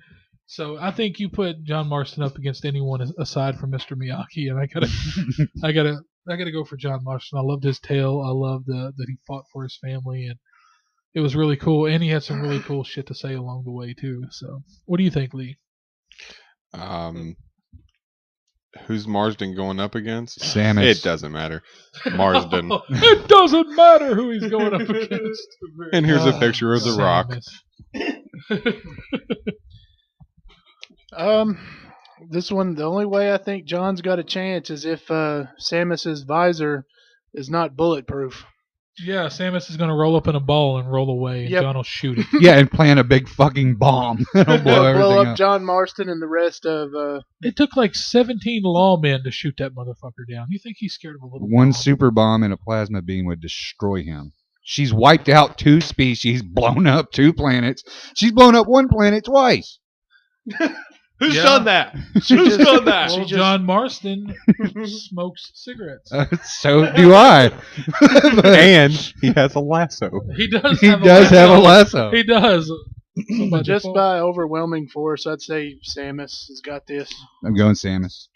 B: So I think you put John Marston up against anyone aside from Mr. Miyake, and I gotta go for John Marston. I loved his tale. I loved that he fought for his family, and it was really cool. And he had some really cool shit to say along the way too. So, what do you think, Lee?
F: Who's Marsden going up against?
C: Samus.
F: It doesn't matter. Marsden.
B: It doesn't matter who he's going up against.
F: And here's a picture of The Rock.
E: This one, the only way I think John's got a chance is if Samus's visor is not bulletproof.
B: Yeah, Samus is going to roll up in a ball and roll away, and
E: Yep.
B: John will shoot it.
C: Yeah, and plant a big fucking bomb. It'll blow
E: Blow
C: everything
E: up
C: up.
E: John Marston and the rest of.
B: It took like 17 lawmen to shoot that motherfucker down. You think he's scared of a little
C: One
B: bomb?
C: super bomb and a plasma beam would destroy him. She's wiped out 2 species, blown up 2 planets. She's blown up 1 planet twice.
D: Who's
B: Yeah.
D: done that?
E: She
D: Who's
E: just-
D: done that?
B: Well,
E: She just-
B: John Marston smokes cigarettes.
C: So do I.
F: And he has a lasso.
B: He does.
C: He
B: have
C: does
B: a
C: have a
B: lasso.
C: lasso.
B: He does. By
E: Just
B: default.
E: by overwhelming force, I'd say Samus has got this.
C: I'm going Samus.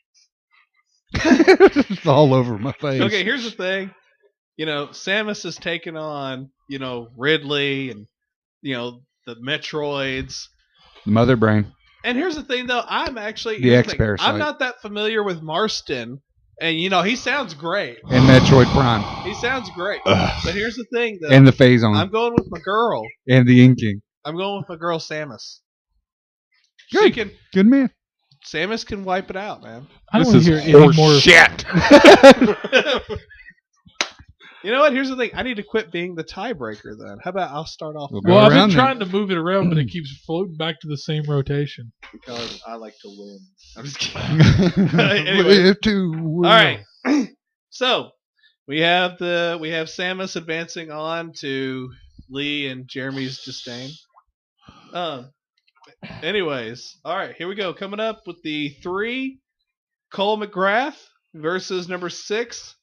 C: It's all over my face.
D: Okay, here's the thing. Samus has taken on, Ridley and, the Metroids.
C: Mother brain.
D: And here's the thing, though. I'm actually
C: The
D: here's the thing,
C: X-Parasite.
D: I'm not that familiar with Marston, and he sounds great.
C: And Metroid Prime.
D: He sounds great.
F: Ugh.
D: But here's the thing, though.
C: And the Phazon.
D: I'm going with my girl.
C: And the Inking.
D: I'm going with my girl Samus.
C: Good. Good man.
D: Samus can wipe it out, man.
B: I don't
F: This
B: want to
F: is
B: hear any
F: horse
B: more.
F: shit.
D: You know what? Here's the thing. I need to quit being the tiebreaker then. How about I'll start off
C: We'll go
B: Well, I've been
C: around
B: trying to move it around, but it keeps floating back to the same rotation.
D: because I like to win. I'm just kidding.
C: then.
D: Anyway.
C: Live to win.
D: All right. So we have Samus advancing on to Lee and Jeremy's disdain. Anyways, all right, here we go. Coming up with the 3, Cole McGrath versus number 6,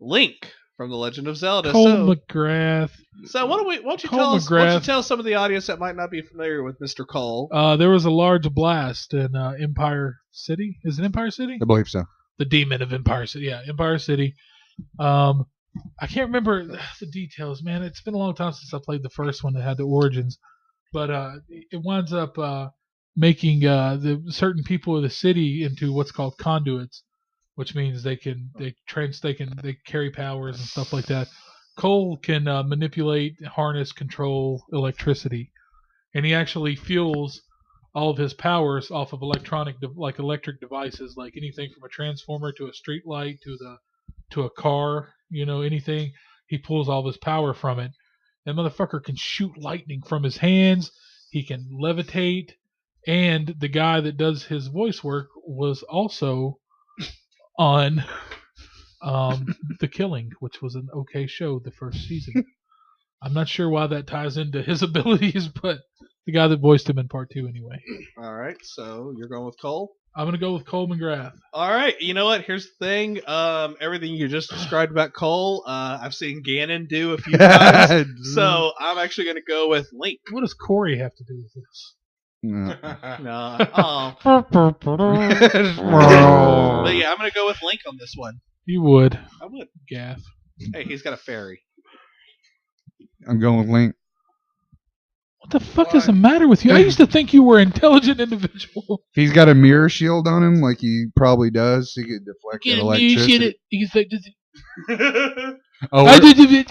D: Link from The Legend of Zelda.
B: Cole McGrath.
D: So why don't you
B: Cole
D: tell us? Why don't you
B: McGrath.
D: tell some of the audience that might not be familiar with Mr. Cole?
B: There was a large blast in Empire City. Is it Empire City?
C: I believe so.
B: The demon of Empire City. Yeah, Empire City. I can't remember the details, man. It's been a long time since I played the first one that had the origins. But it winds up making the certain people of the city into what's called conduits, which means they carry powers and stuff like that. Cole can manipulate, harness, control electricity, and he actually fuels all of his powers off of electric devices, like anything from a transformer to a street light to a car, anything. He pulls all his power from it. That motherfucker can shoot lightning from his hands. He can levitate, and the guy that does his voice work was also on The Killing, which was an okay show the first season. I'm not sure why that ties into his abilities, but the guy that voiced him in part 2 anyway.
D: All right, so you're going with Cole.
B: I'm going to go with Cole McGrath.
D: All right, you know what? Here's the thing. Everything you just described about Cole, I've seen Ganon do a few times. So I'm actually going to go with Link.
B: What does Corey have to do with this?
C: No.
D: No. Oh. But yeah, I'm going to go with Link on this one.
B: You would.
D: I would.
B: Gaff.
D: Hey, he's got a fairy.
C: I'm going with Link.
B: What the fuck is the matter with you? I used to think you were an intelligent individual.
C: If he's got a mirror shield on him, like he probably does, he could deflect that electricity. Oh,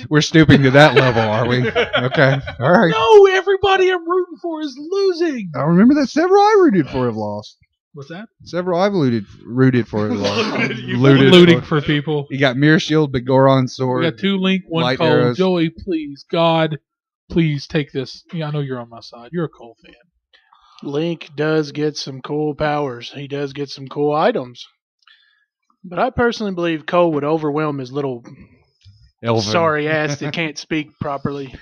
C: we're stooping to that level, are we? Okay. All right.
B: No, everybody I'm rooting for is losing.
C: I remember that several I rooted for have lost.
B: What's that?
C: Several I've rooted for have lost.
B: Looting for people.
C: You got mirror shield, big Goron sword.
B: We got 2 Link, 1
C: light
B: Cole.
C: arrows.
B: Joey, please, God, please take this. Yeah, I know you're on my side. You're a Cole fan.
E: Link does get some cool powers. He does get some cool items. But I personally believe Cole would overwhelm his little
C: Elven.
E: sorry ass that can't speak properly.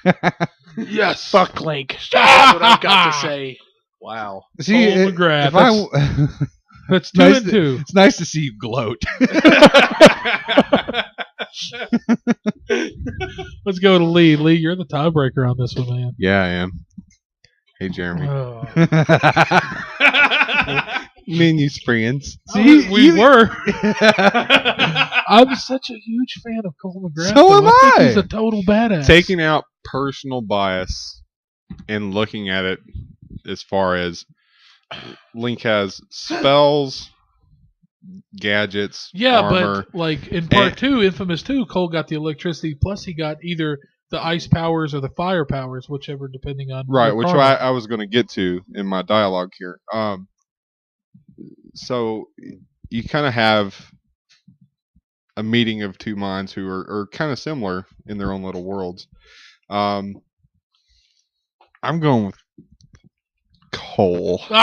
E: Yes. Fuck Link. That's what I've got to say.
D: Wow.
C: See,
B: Cole McGrath. That's 2
C: nice
B: and 2.
C: It's nice to see you gloat.
B: Let's go to Lee. Lee, you're the tiebreaker on this one, man.
F: Yeah, I am. Hey, Jeremy.
B: Oh.
F: Me and you's friends.
B: See, we were. I'm such a huge fan of Cole McGrath.
C: So am
B: I think
C: I.
B: he's a total badass.
F: Taking out personal bias and looking at it as far as Link has spells, gadgets,
B: Yeah,
F: armor.
B: but like in part 2, Infamous 2, Cole got the electricity, plus he got either the ice powers or the fire powers, whichever, depending on
F: Right,
B: your
F: which
B: karma.
F: I was going to get to in my dialogue here. So you kind of have a meeting of two minds who are kind of similar in their own little worlds. I'm going with Cole.
D: Oh,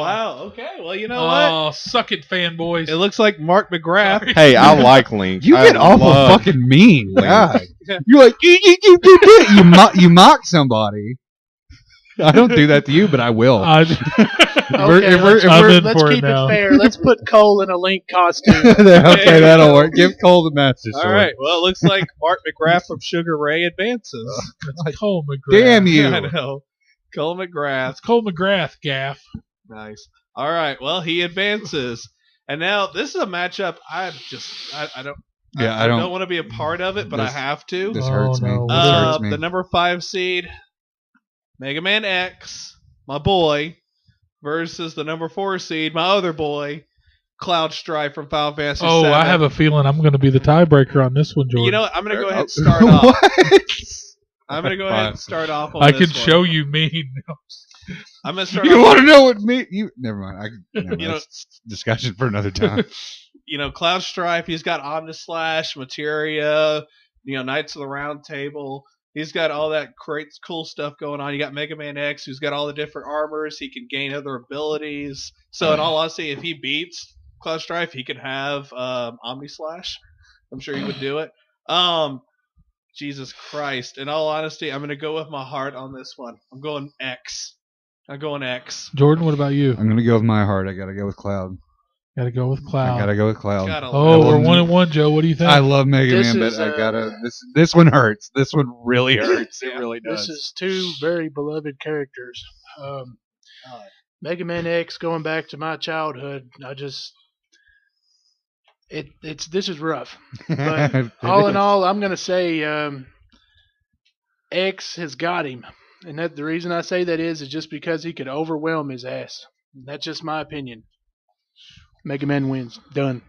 D: wow. Okay. Well, you know what?
B: Oh, suck it, fanboys.
D: It looks like Mark McGrath.
B: Sorry.
F: Hey, I like Link.
C: You
F: I
C: get awful
F: love
C: fucking mean.
F: Link.
C: God. You're like, you mock somebody. I don't do that to you, but I will.
E: Okay, let's
B: for it
E: keep
B: now.
E: it fair. Let's put Cole in a Link costume.
C: Okay, that'll work. Give Cole the master sword.
D: All right. Well, it looks like Mark McGrath from Sugar Ray advances.
B: That's Cole McGrath.
C: Damn you.
D: I know. Cole McGrath.
B: That's Cole McGrath, gaff.
D: Nice. All right. Well, he advances. And now this is a matchup I don't
C: Yeah,
D: I don't want to be a part of it, but I
C: this-
D: have to.
C: This
B: Oh,
C: hurts me.
B: no.
C: This hurts me.
D: The number 5 seed, Mega Man X, my boy, versus the number 4 seed, my other boy, Cloud Strife from Final Fantasy
B: Oh,
D: VII.
B: I have a feeling I'm going to be the tiebreaker on this one, Jordan.
D: You know what? I'm going to go ahead and start off.
C: What?
D: I'm going to go ahead and start off on
B: I
D: this
B: can
D: one.
B: show you mean.
D: I'm going to start
C: You
D: off.
C: want to know what me? You never mind. Never
D: You know-
C: that's discussion for another time.
D: Cloud Strife, he's got Omnislash, Materia, Knights of the Round Table. He's got all that great, cool stuff going on. You got Mega Man X, who's got all the different armors. He can gain other abilities. So, in all honesty, if he beats Cloud Strife, he can have Omnislash. I'm sure he would do it. Jesus Christ. In all honesty, I'm going to go with my heart on this one. I'm going X.
B: Jordan, what about you?
C: I'm gonna go with my heart. I gotta go with Cloud.
B: Got to go with Cloud.
C: I gotta go with Cloud.
D: Gotta
B: Oh,
D: love
B: we're
D: it.
B: 1-1, Joe. What do you think?
C: I love Mega
E: This
C: Man, but
E: is,
C: I gotta. This one hurts. This one really hurts. It
D: Yeah.
C: really does.
E: This is two very beloved characters. Mega Man X, going back to my childhood, this is rough. But all in all, I'm gonna say X has got him, and the reason I say that is just because he could overwhelm his ass. That's just my opinion. Mega Man wins. Done.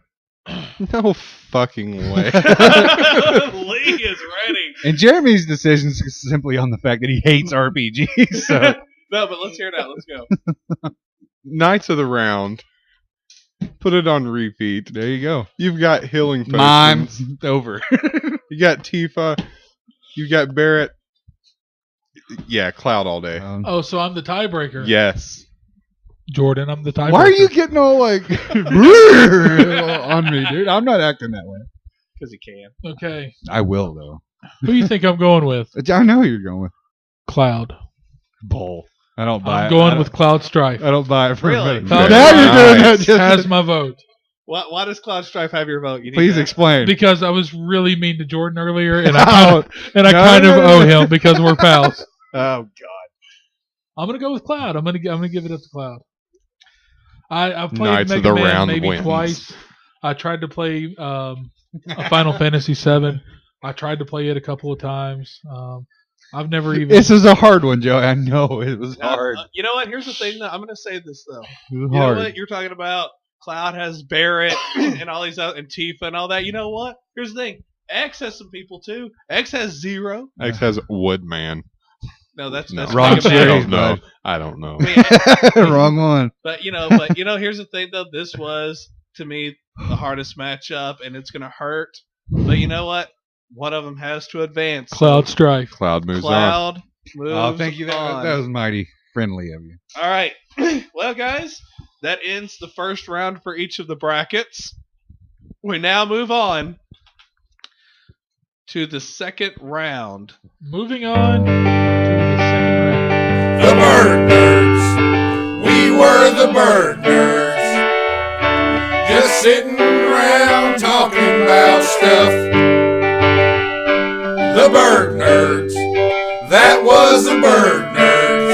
F: No fucking way.
D: Lee is ready.
C: And Jeremy's decision is simply on the fact that he hates RPGs. So
D: No, but let's hear it out. Let's go.
F: Knights of the Round. Put it on repeat.
C: there you go.
F: You've got healing potions.
C: Mime over.
F: You got Tifa. You got Barrett. Yeah, Cloud all day.
B: Oh, so I'm the tiebreaker.
F: Yes.
B: Jordan, I'm the tiebreaker.
C: Why are you getting all like on me, dude? I'm not acting that way.
D: Because he can.
B: Okay.
C: I will though.
B: Who do you think I'm going with?
C: I know who you're going with.
B: Cloud.
C: Bull. I don't buy it.
B: I'm going with Cloud Strife.
C: I don't buy it for
D: Really?
C: a minute.
B: Cloud
C: Now you're doing that.
B: Strife has my vote.
D: Why does Cloud Strife have your vote? You need
C: Please
D: to-
C: explain.
B: Because I was really mean to Jordan earlier, and
C: No.
B: I kind of
C: No.
B: owe him because we're pals.
C: Oh God.
B: I'm gonna go with Cloud. I'm gonna give it up to Cloud. I've played
F: Knights of
B: Mega
F: the
B: Man
F: Round
B: maybe
F: wins.
B: twice. I tried to play a Final Fantasy VII. I tried to play it a couple of times. I've never even.
C: This is a hard one, Joe. I know it was hard.
D: You know what? Here's the thing, though. I'm going to say this, though.
C: It was
D: You know
C: hard.
D: what? You're talking about Cloud has Barrett and all these other, and Tifa and all that. You know what? Here's the thing. X has some people, too. X has Zero.
F: X has Woodman.
D: No, that's
F: No.
C: Wrong
D: Mega Man.
F: I
C: series,
F: don't know.
C: bud.
F: I don't know.
D: I mean,
C: Wrong one.
D: But here's the thing though. This was to me the hardest matchup, and it's gonna hurt. But you know what? One of them has to advance.
B: Cloud Strife.
F: Cloud moves on.
D: Cloud moves
C: Oh, thank you.
D: on.
C: That was mighty friendly of you.
D: All right. Well, guys, that ends the first round for each of the brackets. We now move on to the second round.
B: Moving on to the second round.
A: The Bird Nerds. We were the Bird Nerds. Just sitting around talking about stuff. The Bird Nerds. That was the Bird Nerds.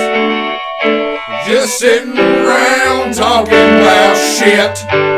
A: shit.